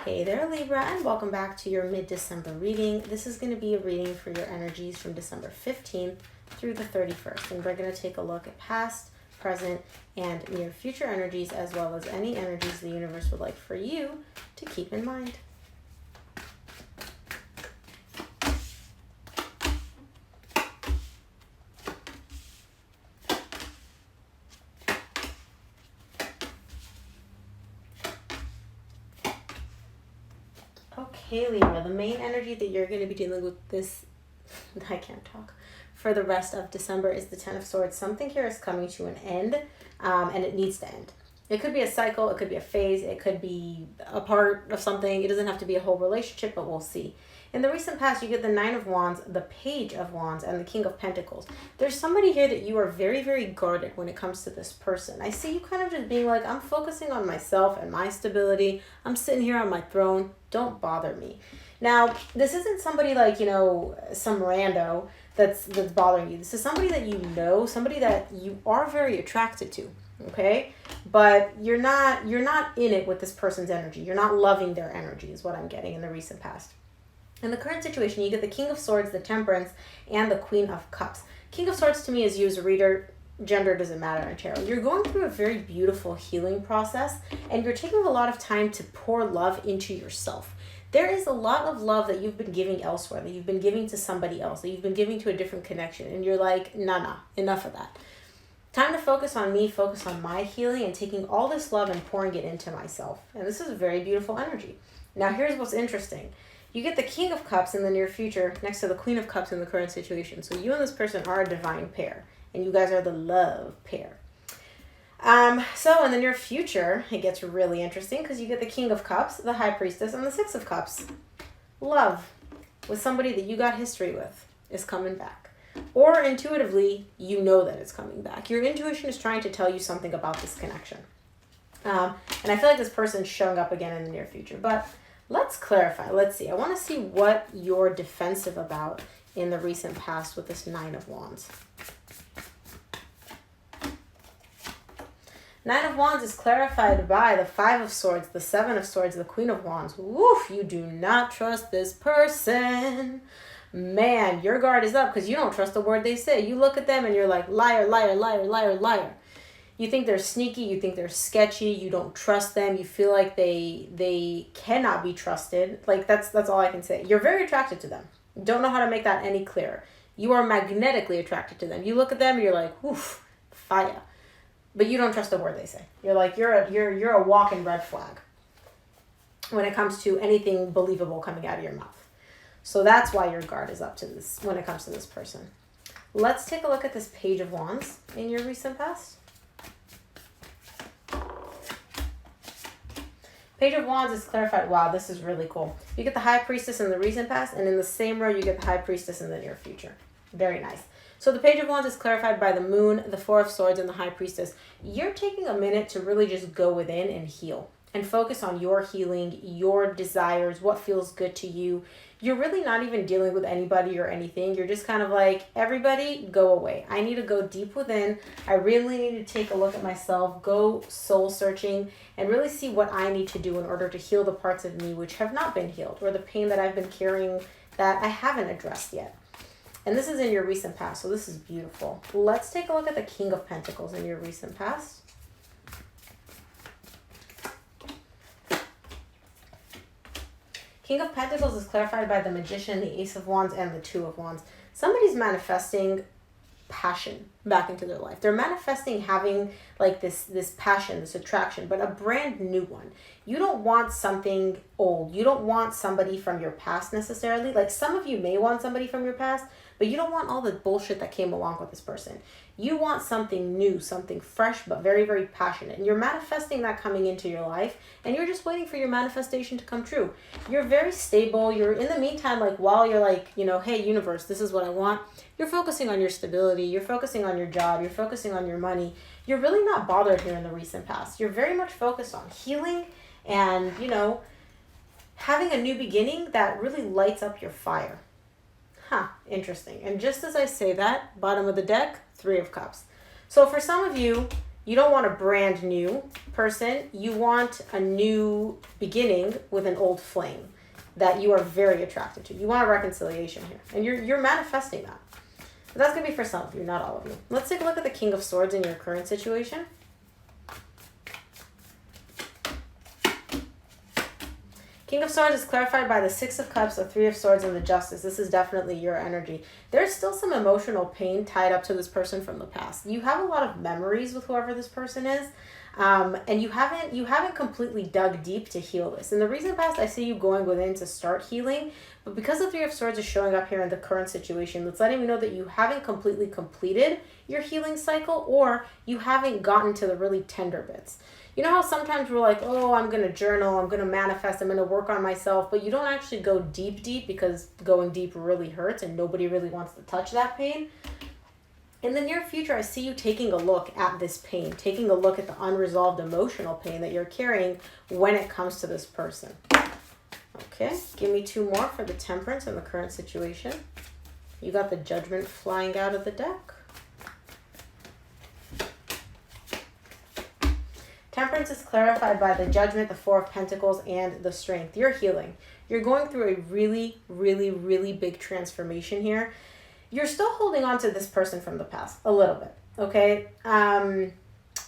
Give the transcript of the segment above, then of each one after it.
Hey there, Libra, and welcome back to your mid-December reading. This is going to be a reading for your energies from December 15th through the 31st. And we're going to take a look at past, present, and near future energies, as well as any energies the universe would like for you to keep in mind. Okay, Libra, the main energy that you're going to be dealing with this, I can't talk, for the rest of December is the Ten of Swords. Something here is coming to an end, and it needs to end. It could be a cycle, it could be a phase, it could be a part of something. It doesn't have to be a whole relationship, but we'll see. In the recent past, you get the Nine of Wands, the Page of Wands, and the King of Pentacles. There's somebody here that you are very, very guarded when it comes to this person. I see you kind of just being like, I'm focusing on myself and my stability. I'm sitting here on my throne. Don't bother me. Now, this isn't somebody like, you know, some rando that's bothering you. This is somebody that you know, somebody that you are very attracted to. Okay, but you're not in it with this person's energy. You're not loving their energy is what I'm getting in the recent past. In the current situation, you get the King of Swords, the Temperance, and the Queen of Cups. King of Swords to me is you as a reader. Gender doesn't matter in tarot. You're going through a very beautiful healing process, and you're taking a lot of time to pour love into yourself. There is a lot of love that you've been giving elsewhere, that you've been giving to somebody else, that you've been giving to a different connection, and you're like, nah, enough of that. Time to focus on me, focus on my healing, and taking all this love and pouring it into myself. And this is a very beautiful energy. Now, here's what's interesting. You get the King of Cups in the near future next to the Queen of Cups in the current situation. So you and this person are a divine pair, and you guys are the love pair. So in the near future, it gets really interesting because you get the King of Cups, the High Priestess, and the Six of Cups. Love with somebody that you got history with is coming back. Or intuitively, you know that it's coming back. Your intuition is trying to tell you something about this connection. And I feel like this person's showing up again in the near future. But let's clarify. Let's see. I want to see what you're defensive about in the recent past with this Nine of Wands. Nine of Wands is clarified by the Five of Swords, the Seven of Swords, the Queen of Wands. Woof, you do not trust this person. Man, your guard is up because you don't trust the word they say. You look at them and you're like, liar, liar, liar, liar, liar. You think they're sneaky. You think they're sketchy. You don't trust them. You feel like they cannot be trusted. Like, that's all I can say. You're very attracted to them. Don't know how to make that any clearer. You are magnetically attracted to them. You look at them and you're like, oof, fire. But you don't trust the word they say. You're like, you're a walking red flag when it comes to anything believable coming out of your mouth. So that's why your guard is up to this when it comes to this person. Let's take a look at this Page of Wands in your recent past. Page of Wands is clarified. Wow, this is really cool. You get the High Priestess in the recent past, and in the same row, you get the High Priestess in the near future. Very nice. So the Page of Wands is clarified by the Moon, the Four of Swords, and the High Priestess. You're taking a minute to really just go within and heal and focus on your healing, your desires, what feels good to you. You're really not even dealing with anybody or anything. You're just kind of like, everybody, go away. I need to go deep within. I really need to take a look at myself, go soul searching, and really see what I need to do in order to heal the parts of me which have not been healed, or the pain that I've been carrying that I haven't addressed yet. And this is in your recent past, so this is beautiful. Let's take a look at the King of Pentacles in your recent past. King of Pentacles is clarified by the Magician, the Ace of Wands, and the Two of Wands. Somebody's manifesting passion back into their life. They're manifesting having like this passion, this attraction, but a brand new one. You don't want something old. You don't want somebody from your past necessarily. Like, some of you may want somebody from your past, but you don't want all the bullshit that came along with this person. You want something new, something fresh, but very, very passionate. And you're manifesting that coming into your life, and you're just waiting for your manifestation to come true. You're very stable. You're, in the meantime, like, while you're like, you know, hey, universe, this is what I want, you're focusing on your stability. You're focusing on your job. You're focusing on your money. You're really not bothered here in the recent past. You're very much focused on healing and, you know, having a new beginning that really lights up your fire. Huh, interesting. And just as I say that, bottom of the deck, Three of Cups. So for some of you, You don't want a brand new person. You want a new beginning with an old flame that you are very attracted to. You want a reconciliation here. And you're manifesting that. But that's going to be for some of you, not all of you. Let's take a look at the King of Swords in your current situation. King of Swords is clarified by the Six of Cups, the Three of Swords, and the Justice. This is definitely your energy. There's still some emotional pain tied up to this person from the past. You have a lot of memories with whoever this person is, and you haven't completely dug deep to heal this. In the recent past, I see you going within to start healing, but because the Three of Swords is showing up here in the current situation, it's letting me know that you haven't completely completed your healing cycle, or you haven't gotten to the really tender bits. You know how sometimes we're like, oh, I'm going to journal, I'm going to manifest, I'm going to work on myself, but you don't actually go deep because going deep really hurts and nobody really wants to touch that pain? In the near future, I see you taking a look at this pain, taking a look at the unresolved emotional pain that you're carrying when it comes to this person. Okay, give me 2 more for the Temperance in the current situation. You got the Judgment flying out of the deck. Temperance is clarified by the Judgment, the Four of Pentacles, and the Strength. You're healing. You're going through a really, really, really big transformation here. You're still holding on to this person from the past a little bit, okay?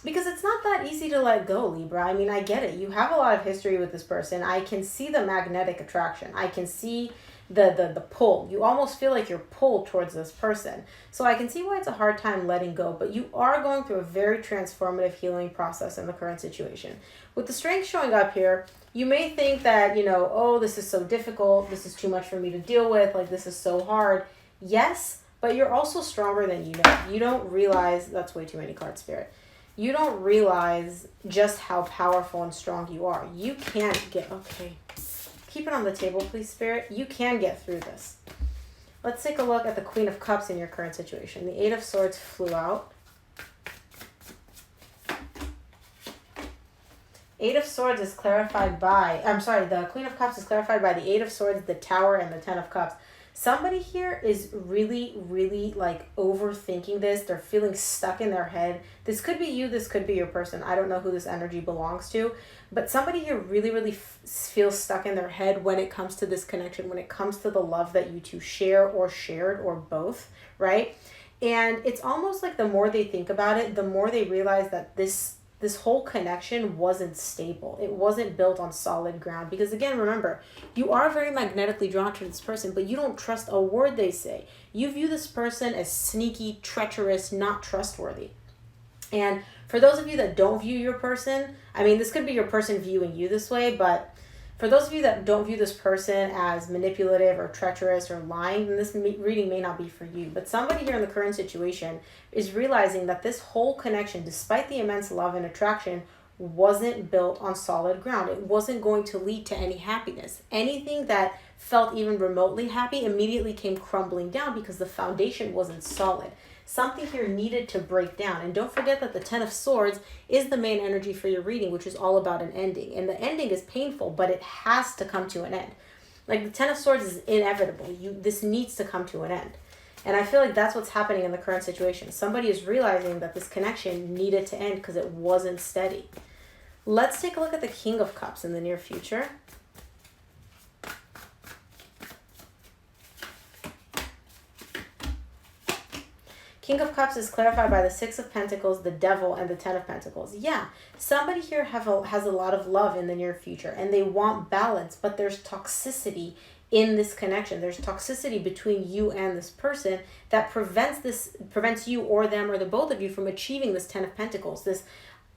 Because it's not that easy to let go, Libra. I mean, I get it. You have a lot of history with this person. I can see the magnetic attraction. I can see the pull. You almost feel like you're pulled towards this person. So I can see why it's a hard time letting go, but you are going through a very transformative healing process in the current situation. With the Strength showing up here, you may think that, you know, oh, this is so difficult. This is too much for me to deal with. Like, this is so hard. Yes, but you're also stronger than you know. You don't realize, that's way too many cards, Spirit. You don't realize just how powerful and strong you are. You can't get, okay. Keep it on the table, please, Spirit. You can get through this. Let's take a look at the Queen of Cups in your current situation. The Eight of Swords flew out. Eight of Swords is clarified by, the Queen of Cups is clarified by the Eight of Swords, the Tower, and the Ten of Cups. Somebody here is really, really like overthinking this. They're feeling stuck in their head. This could be you. This could be your person. I don't know who this energy belongs to. But somebody here really, really feels stuck in their head when it comes to this connection, when it comes to the love that you two share or shared or both, right? And it's almost like the more they think about it, the more they realize that this whole connection wasn't stable. It wasn't built on solid ground. Because again, remember, you are very magnetically drawn to this person, but you don't trust a word they say. You view this person as sneaky, treacherous, not trustworthy. And for those of you that don't view your person, I mean, this could be your person viewing you this way, but for those of you that don't view this person as manipulative or treacherous or lying, then this reading may not be for you. But somebody here in the current situation is realizing that this whole connection, despite the immense love and attraction, wasn't built on solid ground. It wasn't going to lead to any happiness. Anything that felt even remotely happy immediately came crumbling down because the foundation wasn't solid. Something here needed to break down. And don't forget that the Ten of Swords is the main energy for your reading, which is all about an ending. And the ending is painful, but it has to come to an end. Like the Ten of Swords is inevitable. This needs to come to an end. And I feel like that's what's happening in the current situation. Somebody is realizing that this connection needed to end because it wasn't steady. Let's take a look at the King of Cups in the near future. King of Cups is clarified by the Six of Pentacles, the Devil, and the Ten of Pentacles. Yeah, somebody here has a lot of love in the near future, and they want balance, but there's toxicity in this connection. There's toxicity between you and this person that prevents you or them or the both of you from achieving this Ten of Pentacles, this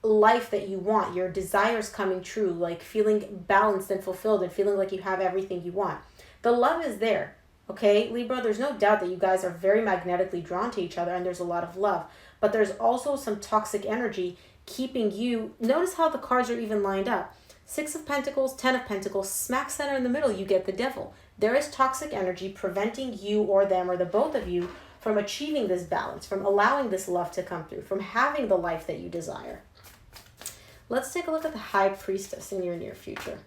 life that you want, your desires coming true, like feeling balanced and fulfilled and feeling like you have everything you want. The love is there. Okay, Libra, there's no doubt that you guys are very magnetically drawn to each other and there's a lot of love. But there's also some toxic energy keeping you. Notice how the cards are even lined up. Six of Pentacles, Ten of Pentacles, smack center in the middle, you get the Devil. There is toxic energy preventing you or them or the both of you from achieving this balance, from allowing this love to come through, from having the life that you desire. Let's take a look at the High Priestess in your near future.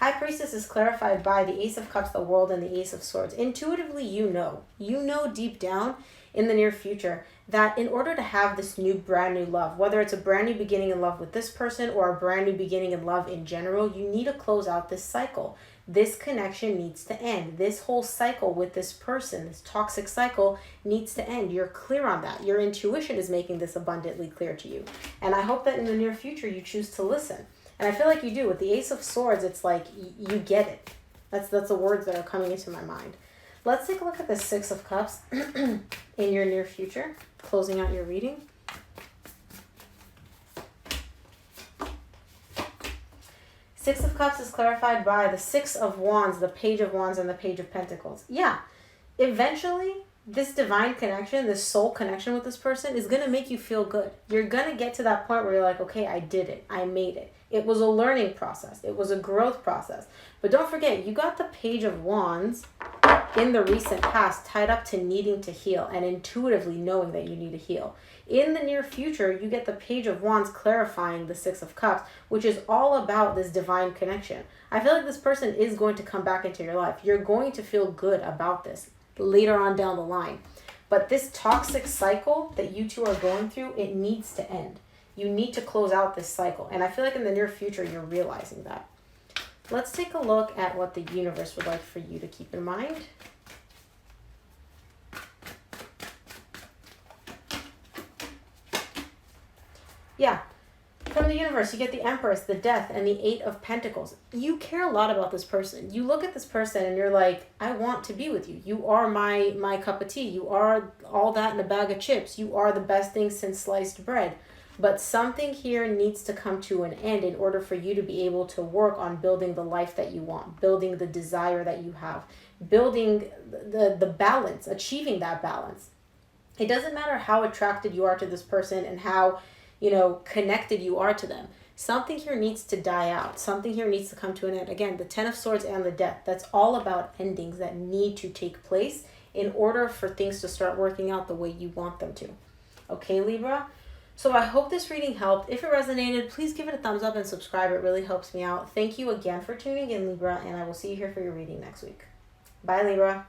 High Priestess is clarified by the Ace of Cups, the World, and the Ace of Swords. Intuitively, you know deep down in the near future that in order to have this new brand new love, whether it's a brand new beginning in love with this person or a brand new beginning in love in general, you need to close out this cycle. This connection needs to end. This whole cycle with this person, this toxic cycle, needs to end. You're clear on that. Your intuition is making this abundantly clear to you. And I hope that in the near future you choose to listen. And I feel like you do. With the Ace of Swords, it's like you get it. That's the words that are coming into my mind. Let's take a look at the Six of Cups in your near future, closing out your reading. Six of Cups is clarified by the Six of Wands, the Page of Wands, and the Page of Pentacles. Yeah, eventually, this divine connection, this soul connection with this person is going to make you feel good. You're going to get to that point where you're like, okay, I did it. I made it. It was a learning process. It was a growth process. But don't forget, you got the Page of Wands in the recent past tied up to needing to heal and intuitively knowing that you need to heal. In the near future, you get the Page of Wands clarifying the Six of Cups, which is all about this divine connection. I feel like this person is going to come back into your life. You're going to feel good about this later on down the line. But this toxic cycle that you two are going through, it needs to end. You need to close out this cycle. And I feel like in the near future, you're realizing that. Let's take a look at what the universe would like for you to keep in mind. Yeah, from the universe, you get the Empress, the Death, and the Eight of Pentacles. You care a lot about this person. You look at this person and you're like, I want to be with you. You are my cup of tea. You are all that in a bag of chips. You are the best thing since sliced bread. But something here needs to come to an end in order for you to be able to work on building the life that you want, building the desire that you have, building the balance, achieving that balance. It doesn't matter how attracted you are to this person and how, connected you are to them. Something here needs to die out. Something here needs to come to an end. Again, the Ten of Swords and the Death, that's all about endings that need to take place in order for things to start working out the way you want them to. Okay, Libra? So I hope this reading helped. If it resonated, please give it a thumbs up and subscribe. It really helps me out. Thank you again for tuning in, Libra, and I will see you here for your reading next week. Bye, Libra.